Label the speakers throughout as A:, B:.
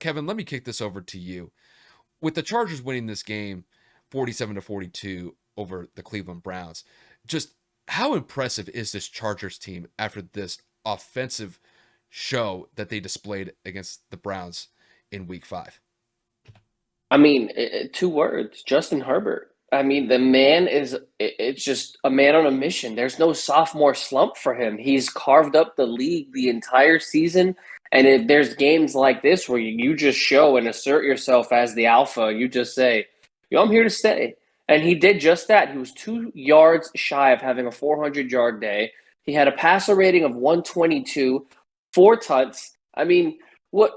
A: Kevin, let me kick this over to you. With the Chargers winning this game 47-42 over the Cleveland Browns, just how impressive is this Chargers team after this offensive show that they displayed against the Browns in week 5?
B: I mean, two words, Justin Herbert. I mean, the man is, it's just a man on a mission. There's no sophomore slump for him. He's carved up the league the entire season. And if there's games like this where you just show and assert yourself as the alpha, you just say, yo, I'm here to stay. And he did just that. He was 2 yards shy of having a 400-yard day. He had a passer rating of 122, 4 touchdowns. I mean, what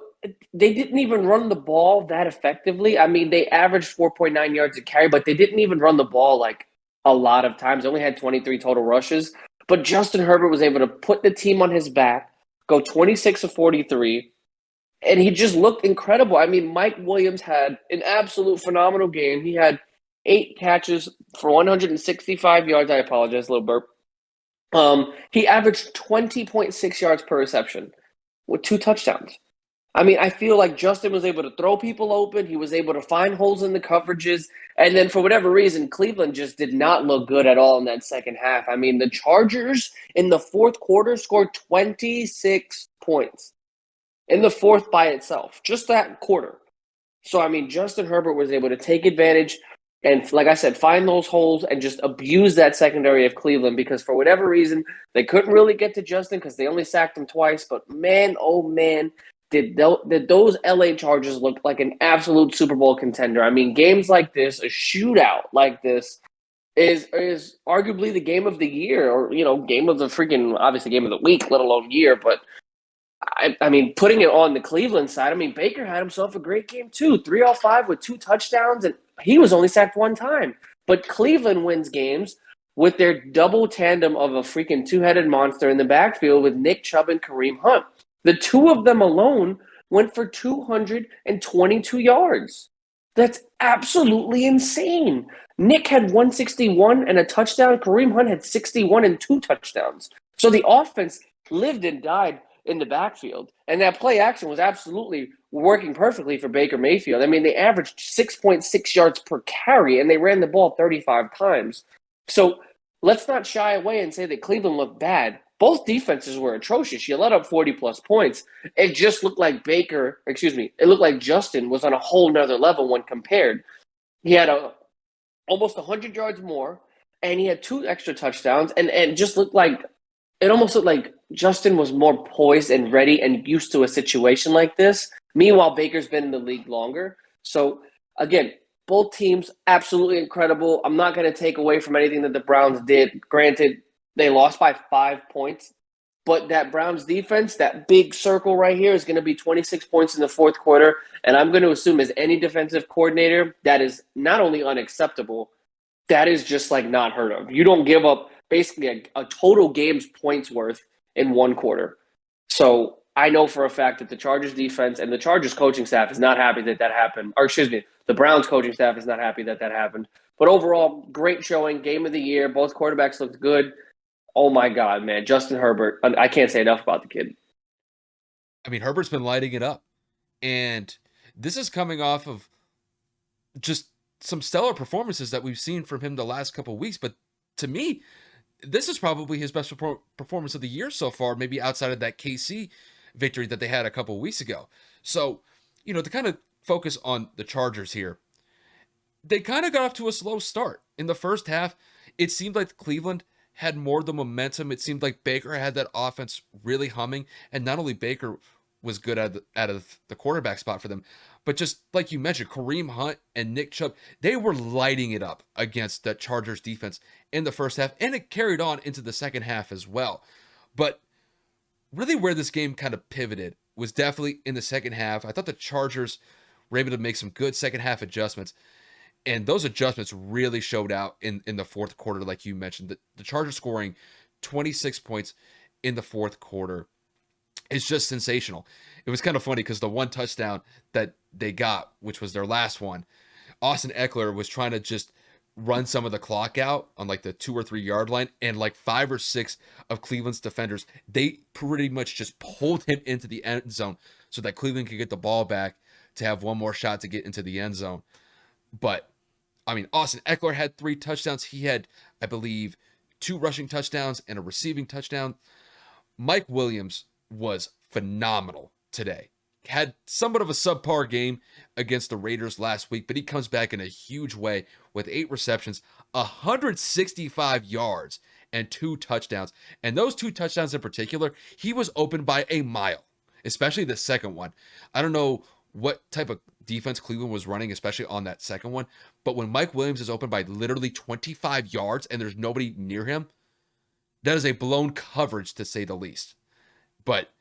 B: they didn't even run the ball that effectively. I mean, they averaged 4.9 yards a carry, but they didn't even run the ball like a lot of times. They only had 23 total rushes. But Justin Herbert was able to put the team on his back, go 26 of 43, and he just looked incredible. I mean, Mike Williams had an absolute phenomenal game. He had 8 catches for 165 yards. I apologize, little burp. He averaged 20.6 yards per reception with 2 touchdowns. I mean, I feel like Justin was able to throw people open. He was able to find holes in the coverages. And then for whatever reason, Cleveland just did not look good at all in that second half. I mean, the Chargers in the fourth quarter scored 26 points in the fourth by itself, just that quarter. So, I mean, Justin Herbert was able to take advantage and, like I said, find those holes and just abuse that secondary of Cleveland because for whatever reason, they couldn't really get to Justin because they only sacked him twice. But man, oh man, did those LA Chargers look like an absolute Super Bowl contender? I mean, games like this, a shootout like this, is arguably the game of the year, or game of the freaking obviously game of the week, let alone year. But I mean, putting it on the Cleveland side, I mean, Baker had himself a great game too, 305 with 2 touchdowns, and he was only sacked one time. But Cleveland wins games with their double tandem of a freaking two-headed monster in the backfield with Nick Chubb and Kareem Hunt. The two of them alone went for 222 yards. That's absolutely insane. Nick had 161 and a touchdown. Kareem Hunt had 61 and 2 touchdowns. So the offense lived and died in the backfield. And that play action was absolutely working perfectly for Baker Mayfield. I mean, they averaged 6.6 yards per carry, and they ran the ball 35 times. So let's not shy away and say that Cleveland looked bad. Both defenses were atrocious. You let up 40-plus points. It just looked like it looked like Justin was on a whole nother level when compared. He had almost 100 yards more, and he had 2 extra touchdowns, and it almost looked like Justin was more poised and ready and used to a situation like this. Meanwhile, Baker's been in the league longer. So, again, both teams absolutely incredible. I'm not going to take away from anything that the Browns did. Granted, they lost by 5 points, but that Browns defense, that big circle right here, is going to be 26 points in the fourth quarter. And I'm going to assume, as any defensive coordinator, that is not only unacceptable, that is just like not heard of. You don't give up basically a total game's points worth in one quarter. So I know for a fact that the Chargers defense and the Chargers coaching staff is not happy that happened. Or excuse me, the Browns coaching staff is not happy that happened. But overall, great showing, game of the year. Both quarterbacks looked good. Oh my God, man, Justin Herbert. I can't say enough about the kid.
A: I mean, Herbert's been lighting it up. And this is coming off of just some stellar performances that we've seen from him the last couple of weeks. But to me, this is probably his best performance of the year so far, maybe outside of that KC victory that they had a couple of weeks ago. So, to kind of focus on the Chargers here, they kind of got off to a slow start. In the first half, it seemed like Cleveland had more of the momentum. It seemed like Baker had that offense really humming. And not only Baker was good out of the quarterback spot for them, but just like you mentioned, Kareem Hunt and Nick Chubb, they were lighting it up against that Chargers defense in the first half, and it carried on into the second half as well. But really where this game kind of pivoted was definitely in the second half. I thought the Chargers were able to make some good second half adjustments, and those adjustments really showed out in the fourth quarter, like you mentioned. The Chargers scoring 26 points in the fourth quarter is just sensational. It was kind of funny because the one touchdown that they got, which was their last one, Austin Eckler was trying to just run some of the clock out on like the 2 or 3 yard line, and like 5 or 6 of Cleveland's defenders, they pretty much just pulled him into the end zone so that Cleveland could get the ball back. to have one more shot to get into the end zone. But I mean, Austin Eckler had 3 touchdowns. He had, I believe, 2 rushing touchdowns and a receiving touchdown. Mike Williams was phenomenal today. Had somewhat of a subpar game against the Raiders last week, but he comes back in a huge way with 8 receptions, 165 yards, and 2 touchdowns. And those 2 touchdowns in particular, he was open by a mile, especially the second one. I don't know what type of defense Cleveland was running, especially on that second one, but when Mike Williams is open by literally 25 yards and there's nobody near him, that is a blown coverage to say the least. But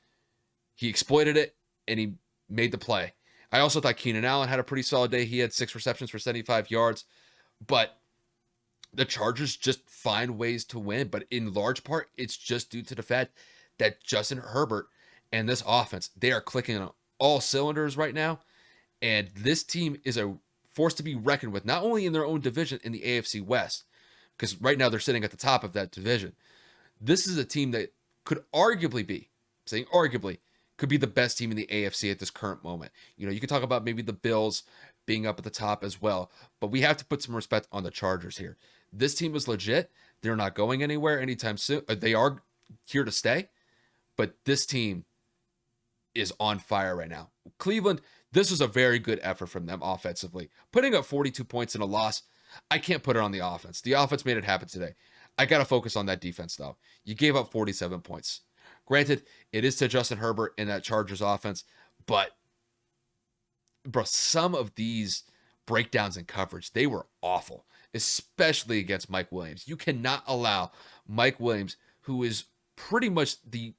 A: he exploited it and he made the play. I also thought Keenan Allen had a pretty solid day. He had 6 receptions for 75 yards, but the Chargers just find ways to win. But in large part, it's just due to the fact that Justin Herbert and this offense, they are clicking on all cylinders right now. And this team is a force to be reckoned with, not only in their own division in the AFC West, because right now they're sitting at the top of that division. This is a team that could arguably be, saying arguably, could be the best team in the AFC at this current moment. You know, you could talk about maybe the Bills being up at the top as well, but we have to put some respect on the Chargers here. This team is legit. They're not going anywhere anytime soon. They are here to stay, but this team is on fire right now. Cleveland, this was a very good effort from them offensively. Putting up 42 points in a loss, I can't put it on the offense. The offense made it happen today. I got to focus on that defense, though. You gave up 47 points. Granted, it is to Justin Herbert in that Chargers offense, but, bro, some of these breakdowns in coverage, they were awful, especially against Mike Williams. You cannot allow Mike Williams, who is pretty much the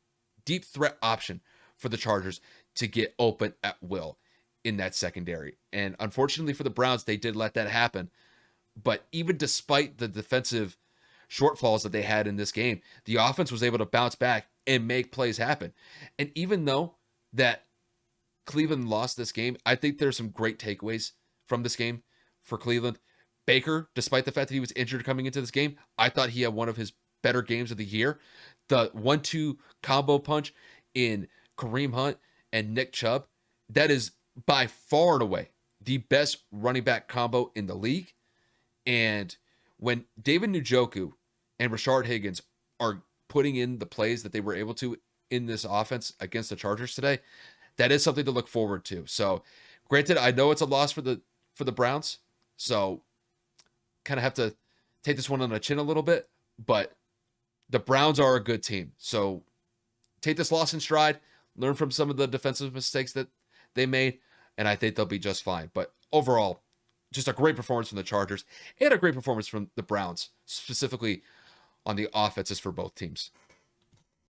A: deep threat option for the Chargers, to get open at will in that secondary. And unfortunately for the Browns, they did let that happen. But even despite the defensive shortfalls that they had in this game, the offense was able to bounce back and make plays happen. And even though that Cleveland lost this game, I think there's some great takeaways from this game for Cleveland. Baker, despite the fact that he was injured coming into this game, I thought he had one of his better games of the year. The 1-2 combo punch in Kareem Hunt and Nick Chubb, that is by far and away the best running back combo in the league. And when David Njoku and Rashard Higgins are putting in the plays that they were able to in this offense against the Chargers today, that is something to look forward to. So, granted, I know it's a loss for the Browns, so kind of have to take this one on the chin a little bit, but the Browns are a good team. So, take this loss in stride, learn from some of the defensive mistakes that they made, and I think they'll be just fine. But overall, just a great performance from the Chargers and a great performance from the Browns, specifically on the offenses for both teams.